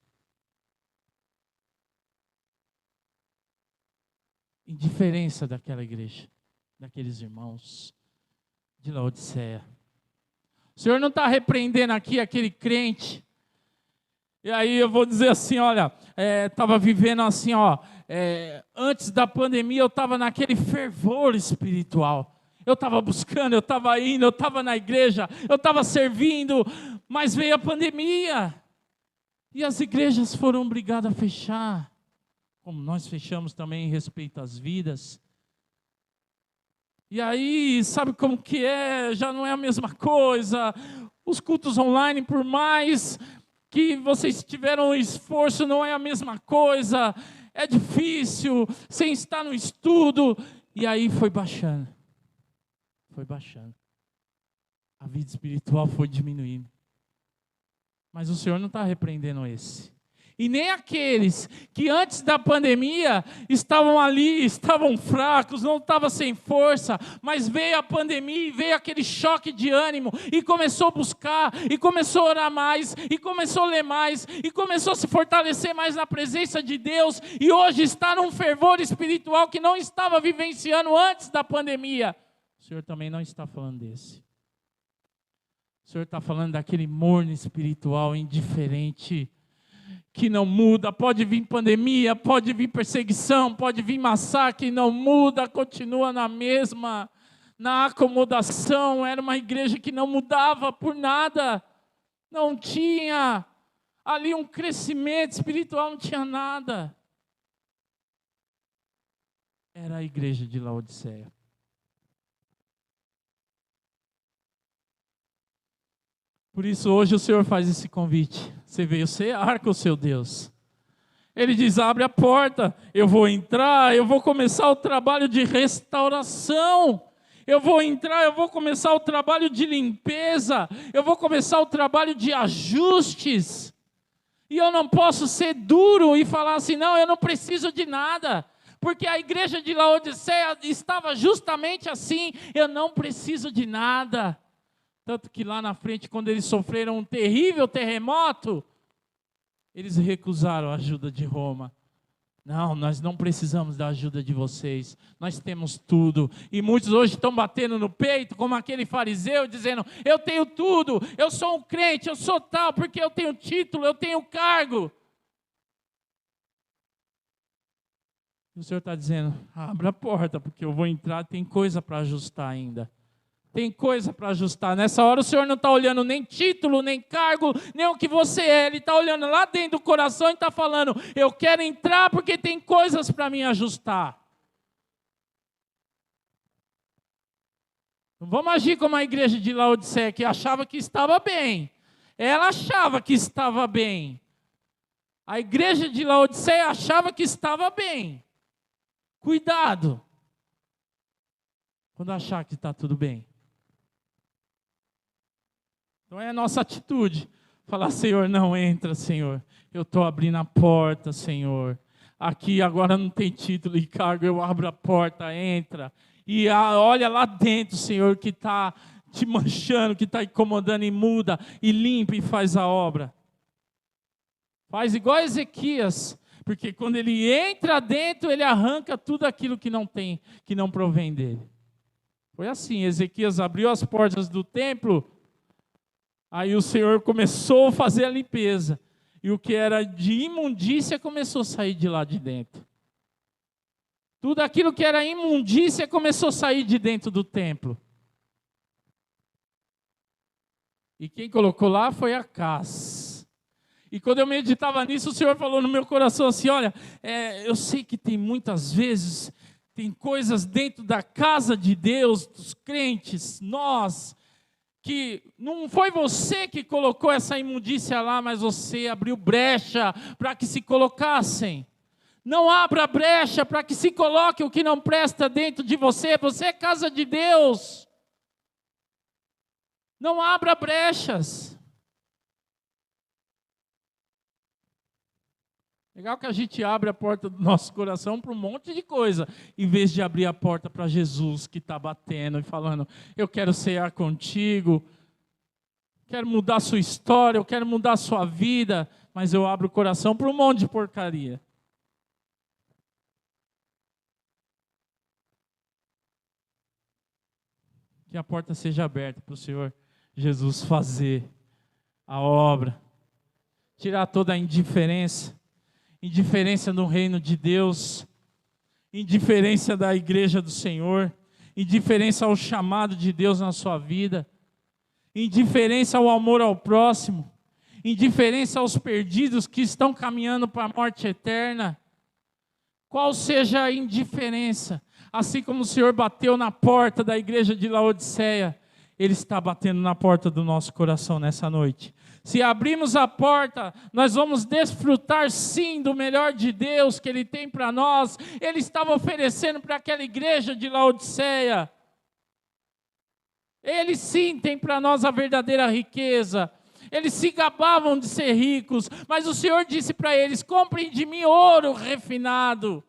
Indiferença daquela igreja, daqueles irmãos de Laodiceia. O Senhor não está repreendendo aqui aquele crente. E aí eu vou dizer assim, olha, estava vivendo assim, antes da pandemia eu estava naquele fervor espiritual. Eu estava buscando, eu estava indo, eu estava na igreja, eu estava servindo, mas veio a pandemia. E as igrejas foram obrigadas a fechar, como nós fechamos também em respeito às vidas. E aí, sabe como que é? Já não é a mesma coisa. Os cultos online, por mais que vocês tiveram esforço, não é a mesma coisa, é difícil, sem estar no estudo, e aí foi baixando, a vida espiritual foi diminuindo, mas o Senhor não está repreendendo esse, e nem aqueles que antes da pandemia estavam ali, estavam fracos, não estavam sem força, mas veio a pandemia e veio aquele choque de ânimo, e começou a buscar, e começou a orar mais, e começou a ler mais, e começou a se fortalecer mais na presença de Deus, e hoje está num fervor espiritual que não estava vivenciando antes da pandemia. O Senhor também não está falando desse. O Senhor está falando daquele morno espiritual indiferente, que não muda. Pode vir pandemia, pode vir perseguição, pode vir massacre, não muda, continua na mesma, na acomodação. Era uma igreja que não mudava por nada, não tinha ali um crescimento espiritual, não tinha nada. Era a igreja de Laodiceia. Por isso hoje o Senhor faz esse convite. Você veio cear com o seu Deus. Ele diz, abre a porta, eu vou entrar, eu vou começar o trabalho de restauração. Eu vou entrar, eu vou começar o trabalho de limpeza. Eu vou começar o trabalho de ajustes. E eu não posso ser duro e falar assim, não, eu não preciso de nada. porque a igreja de Laodiceia estava justamente assim: eu não preciso de nada. Tanto que lá na frente, quando eles sofreram um terrível terremoto, eles recusaram a ajuda de Roma. Não, nós não precisamos da ajuda de vocês, nós temos tudo. E muitos hoje estão batendo no peito, como aquele fariseu, dizendo: eu tenho tudo, eu sou um crente, eu sou tal, porque eu tenho título, eu tenho cargo. E o Senhor está dizendo: abra a porta, porque eu vou entrar, tem coisa para ajustar ainda. Tem coisa para ajustar. Nessa hora o Senhor não está olhando nem título, nem cargo, nem o que você é. Ele está olhando lá dentro do coração e está falando: eu quero entrar porque tem coisas para me ajustar. Não vamos agir como a igreja de Laodiceia, que achava que estava bem. Ela achava que estava bem. A igreja de Laodiceia achava que estava bem. Cuidado quando achar que está tudo bem. Então é a nossa atitude, falar: Senhor, não entra, Senhor, eu estou abrindo a porta, Senhor, aqui agora não tem título e cargo, eu abro a porta, entra, e olha lá dentro, Senhor, que está te manchando, que está incomodando, e muda, e limpa e faz a obra. Faz igual a Ezequias, porque quando ele entra dentro, ele arranca tudo aquilo que não tem, que não provém dele. Foi assim: Ezequias abriu as portas do templo, aí o Senhor começou a fazer a limpeza. E o que era de imundícia começou a sair de lá de dentro. Tudo aquilo que era imundícia começou a sair de dentro do templo. E quem colocou lá foi Acaz. E quando eu meditava nisso, o Senhor falou no meu coração assim: olha, eu sei que tem muitas vezes, tem coisas dentro da casa de Deus, dos crentes, nós, que não foi você que colocou essa imundícia lá, mas você abriu brecha para que se colocassem. Não abra brecha para que se coloque o que não presta dentro de você. Você é casa de Deus. Não abra brechas. Legal que a gente abre a porta do nosso coração para um monte de coisa, em vez de abrir a porta para Jesus, que está batendo e falando: eu quero cear contigo, quero mudar a sua história, eu quero mudar a sua vida, mas eu abro o coração para um monte de porcaria. Que a porta seja aberta para o Senhor Jesus fazer a obra, tirar toda a indiferença no reino de Deus, indiferença da igreja do Senhor, indiferença ao chamado de Deus na sua vida, indiferença ao amor ao próximo, indiferença aos perdidos que estão caminhando para a morte eterna. Qual seja a indiferença, assim como o Senhor bateu na porta da igreja de Laodiceia, Ele está batendo na porta do nosso coração nessa noite. Se abrirmos a porta, nós vamos desfrutar sim do melhor de Deus que Ele tem para nós. Ele estava oferecendo para aquela igreja de Laodiceia. Ele sim tem para nós a verdadeira riqueza. Eles se gabavam de ser ricos, mas o Senhor disse para eles: comprem de mim ouro refinado.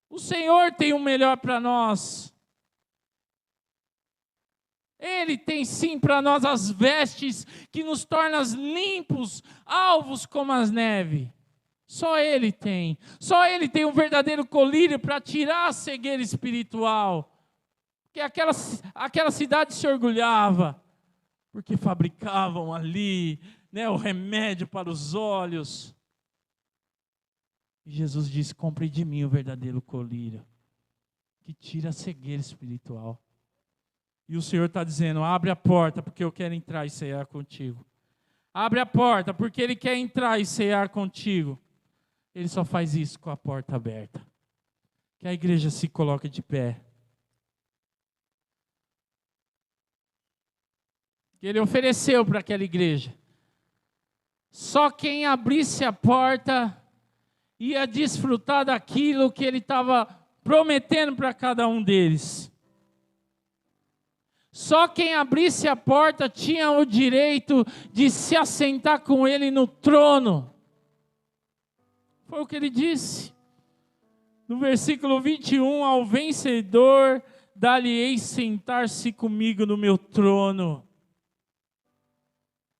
O Senhor tem o melhor para nós. Ele tem sim para nós as vestes que nos tornam limpos, alvos como as neves. Só Ele tem. Só Ele tem um verdadeiro colírio para tirar a cegueira espiritual. Porque aquela cidade se orgulhava, porque fabricavam ali, né, o remédio para os olhos. E Jesus disse: compre de mim o verdadeiro colírio, que tira a cegueira espiritual. E o Senhor está dizendo: abre a porta, porque eu quero entrar e cear contigo. Abre a porta, porque Ele quer entrar e cear contigo. Ele só faz isso com a porta aberta. Que a igreja se coloque de pé. Que Ele ofereceu para aquela igreja. Só quem abrisse a porta ia desfrutar daquilo que Ele estava prometendo para cada um deles. Só quem abrisse a porta tinha o direito de se assentar com Ele no trono. Foi o que Ele disse. No versículo 21, ao vencedor, dar-lhe-ei sentar-se comigo no meu trono.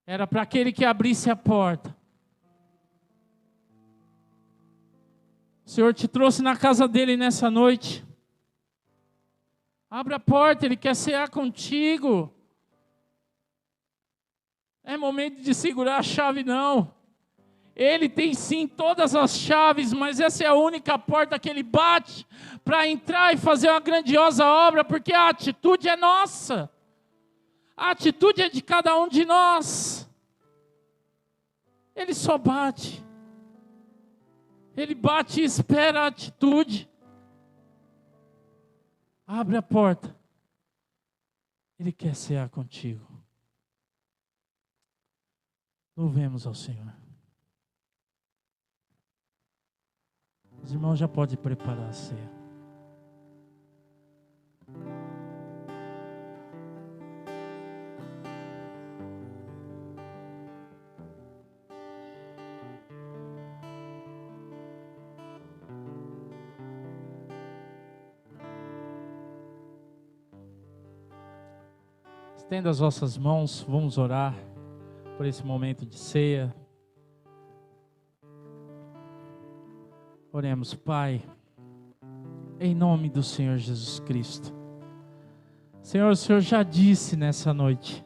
Era para aquele que abrisse a porta. O Senhor te trouxe na casa dele nessa noite. Abra a porta, Ele quer cear contigo. É momento de segurar a chave, não. Ele tem sim todas as chaves, mas essa é a única porta que Ele bate para entrar e fazer uma grandiosa obra, porque a atitude é nossa. A atitude é de cada um de nós. Ele só bate. Ele bate e espera a atitude. Abre a porta. Ele quer cear contigo. Louvemos ao Senhor. Os irmãos já podem preparar a ceia. Estenda as vossas mãos, vamos orar por esse momento de ceia. Oremos, Pai, em nome do Senhor Jesus Cristo. Senhor, o Senhor já disse nessa noite,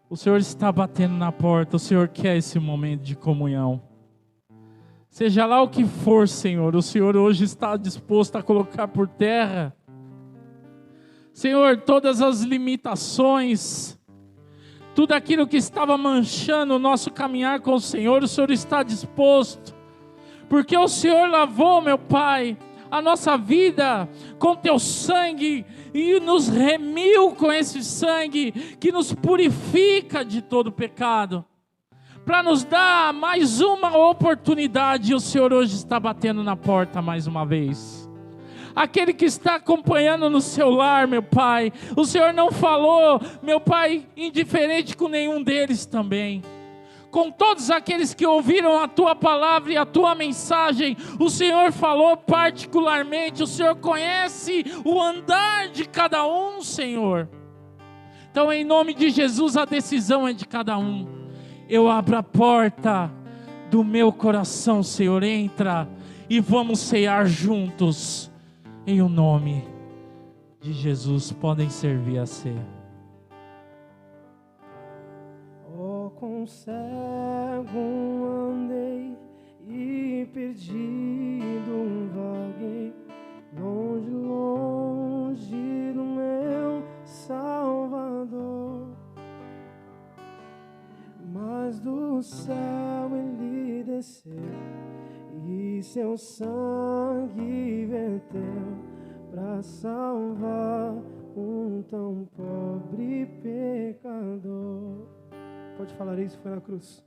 o Senhor está batendo na porta, o Senhor quer esse momento de comunhão. Seja lá o que for, Senhor, o Senhor hoje está disposto a colocar por terra, Senhor, todas as limitações, tudo aquilo que estava manchando o nosso caminhar com o Senhor está disposto, porque o Senhor lavou, meu Pai, a nossa vida com Teu sangue e nos remiu com esse sangue que nos purifica de todo pecado, para nos dar mais uma oportunidade. E o Senhor hoje está batendo na porta mais uma vez. Aquele que está acompanhando no seu lar, meu Pai, o Senhor não falou, meu Pai, indiferente com nenhum deles também. Com todos aqueles que ouviram a Tua palavra e a Tua mensagem, o Senhor falou particularmente, o Senhor conhece o andar de cada um, Senhor. Então, em nome de Jesus, a decisão é de cada um. Eu abro a porta do meu coração, Senhor, entra e vamos cear juntos. Em o nome de Jesus, podem servir a ceia. Oh, com cego andei e perdido vaguei, longe, longe do meu Salvador. Mas do céu Ele desceu e seu sangue verteu para salvar um tão pobre pecador. Pode falar isso? Foi na cruz.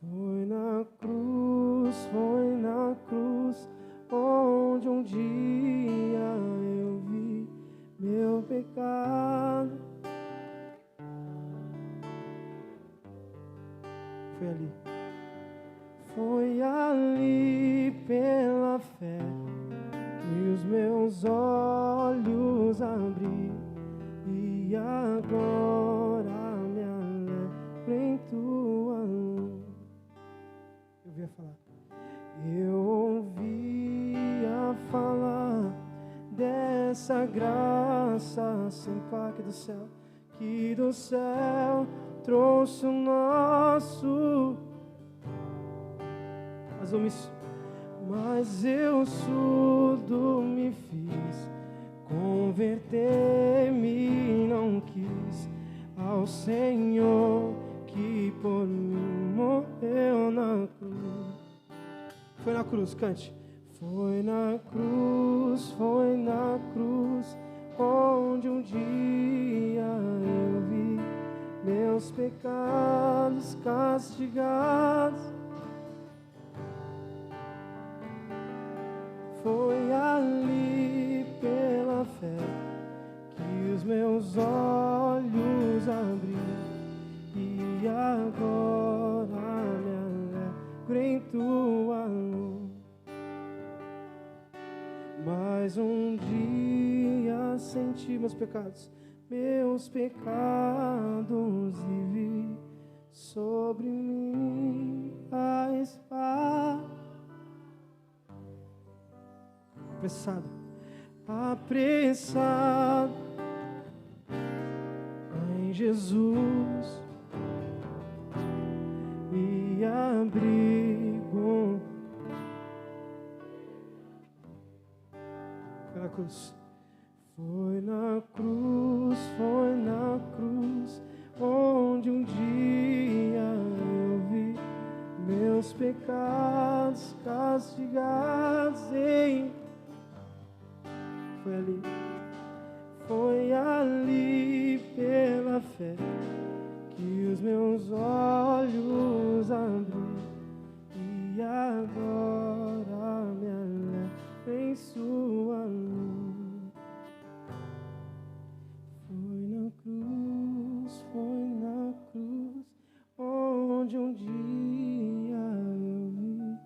Foi na cruz, onde um dia eu vi meu pecado. Foi ali. Foi ali pela fé que os meus olhos abri, e agora me alegro em Tua luz. Eu ouvia falar dessa graça sem par que do céu trouxe o nosso. Mas eu surdo me fiz, converter-me não quis ao Senhor que por mim morreu na cruz. Foi na cruz, cante. Foi na cruz, onde um dia eu vi meus pecados castigados. Foi ali pela fé que os meus olhos abri, e agora me alegro em Tua luz. mais um dia senti meus pecados e vi sobre mim a espada apressado em Jesus e abrigo pela cruz. Foi na cruz onde um dia eu vi meus pecados castigados foi ali pela fé que os meus olhos abri e agora me alegro em sua luz. Foi na cruz onde um dia eu vi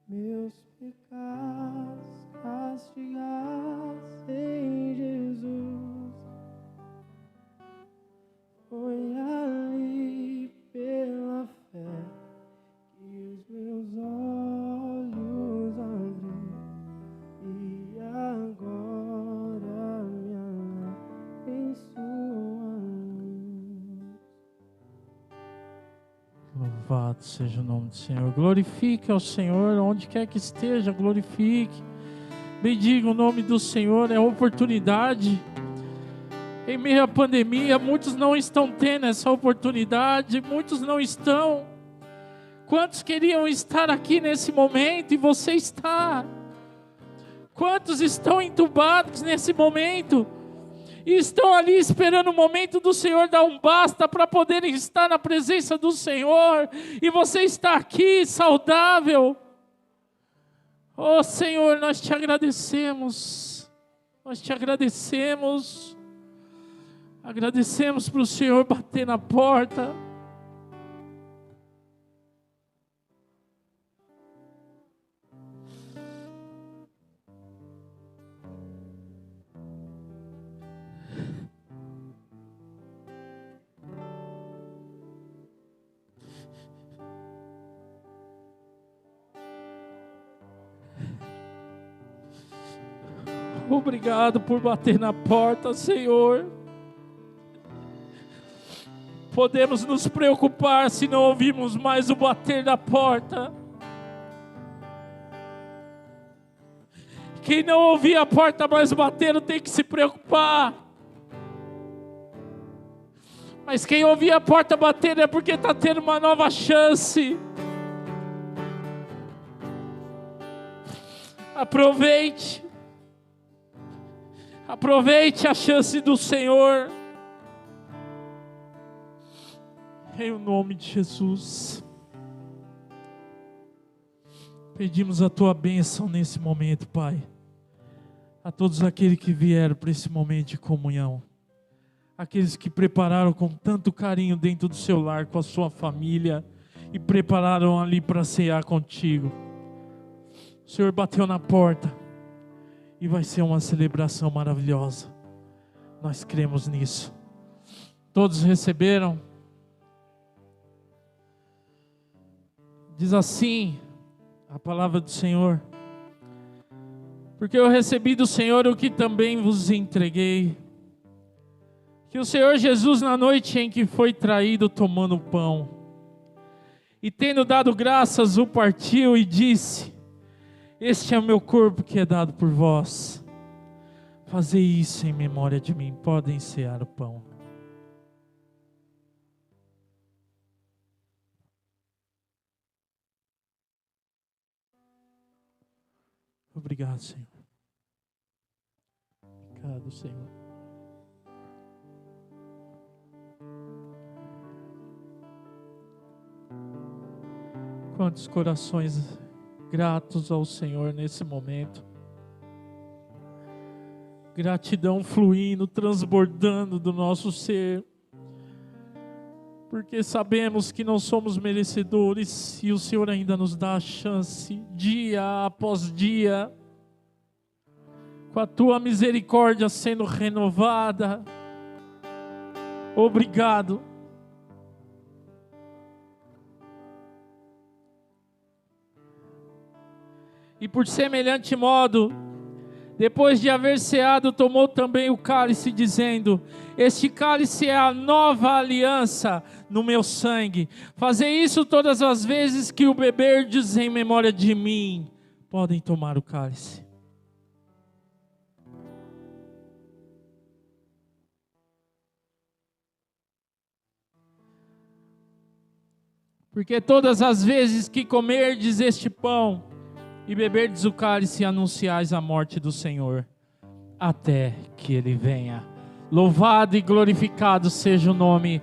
meus pecados castigados em Jesus. Foi ali pela fé que os meus olhos abri e agora me alegro em sua luz. Louvado seja o nome do Senhor. Glorifique ao Senhor, onde quer que esteja, glorifique. Bendiga o nome do Senhor, é oportunidade. Em meio à pandemia, muitos não estão tendo essa oportunidade, muitos não estão. Quantos queriam estar aqui nesse momento e você está? Quantos estão entubados nesse momento e estão ali esperando o momento do Senhor dar um basta para poderem estar na presença do Senhor, e você está aqui saudável? Oh Senhor, nós te agradecemos, agradecemos para o Senhor bater na porta. Obrigado por bater na porta, Senhor. Podemos nos preocupar se não ouvirmos mais o bater da porta. Quem não ouvir a porta mais bater não tem que se preocupar. Mas quem ouvir a porta bater é porque está tendo uma nova chance. Aproveite. Aproveite a chance do Senhor. Em nome de Jesus. Pedimos a tua bênção nesse momento, Pai. A todos aqueles que vieram para esse momento de comunhão. Aqueles que prepararam com tanto carinho dentro do seu lar, com a sua família, e prepararam ali para cear contigo. O Senhor bateu na porta. E vai ser uma celebração maravilhosa. Nós cremos nisso. Todos receberam? Diz assim a palavra do Senhor: porque eu recebi do Senhor o que também vos entreguei, que o Senhor Jesus, na noite em que foi traído, tomando o pão, e tendo dado graças, o partiu e disse: este é o meu corpo que é dado por vós. Fazei isso em memória de mim. Podem cear o pão. Obrigado, Senhor. Obrigado, Senhor. Quantos corações gratos ao Senhor nesse momento. Gratidão fluindo, transbordando do nosso ser. Porque sabemos que não somos merecedores e o Senhor ainda nos dá a chance, dia após dia. com a tua misericórdia sendo renovada. Obrigado. E por semelhante modo, depois de haver ceado, tomou também o cálice, dizendo: este cálice é a nova aliança no meu sangue. Fazei isso todas as vezes que o beberdes em memória de mim. Podem tomar o cálice. Porque todas as vezes que comerdes este pão e beberdes o cálice, anunciais a morte do Senhor, até que Ele venha. Louvado e glorificado seja o nome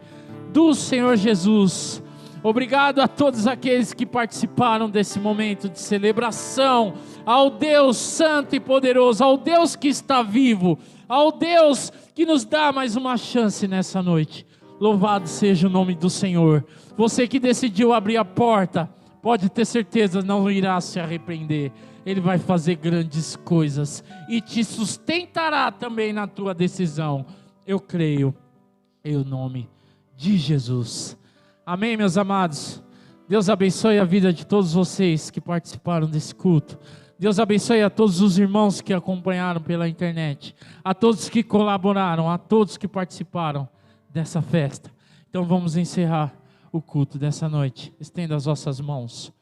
do Senhor Jesus. Obrigado a todos aqueles que participaram desse momento de celebração ao Deus Santo e Poderoso, ao Deus que está vivo, ao Deus que nos dá mais uma chance nessa noite. Louvado seja o nome do Senhor. Você que decidiu abrir a porta, pode ter certeza, não irá se arrepender. Ele vai fazer grandes coisas e te sustentará também na tua decisão. Eu creio em nome de Jesus. Amém, meus amados? Deus abençoe a vida de todos vocês que participaram desse culto. Deus abençoe a todos os irmãos que acompanharam pela internet, a todos que colaboraram, a todos que participaram dessa festa. Então vamos encerrar o culto dessa noite. Estenda as vossas mãos.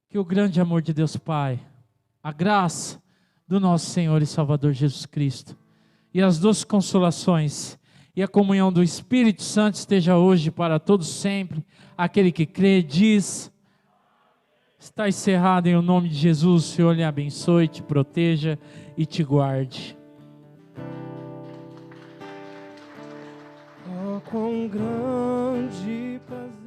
Que o grande amor de Deus Pai, a graça do nosso Senhor e Salvador Jesus Cristo, e as doces consolações e a comunhão do Espírito Santo esteja hoje para todos sempre. Aquele que crê, diz: está encerrado em nome de Jesus. O Senhor lhe abençoe, te proteja e te guarde. Oh, quão grande prazer.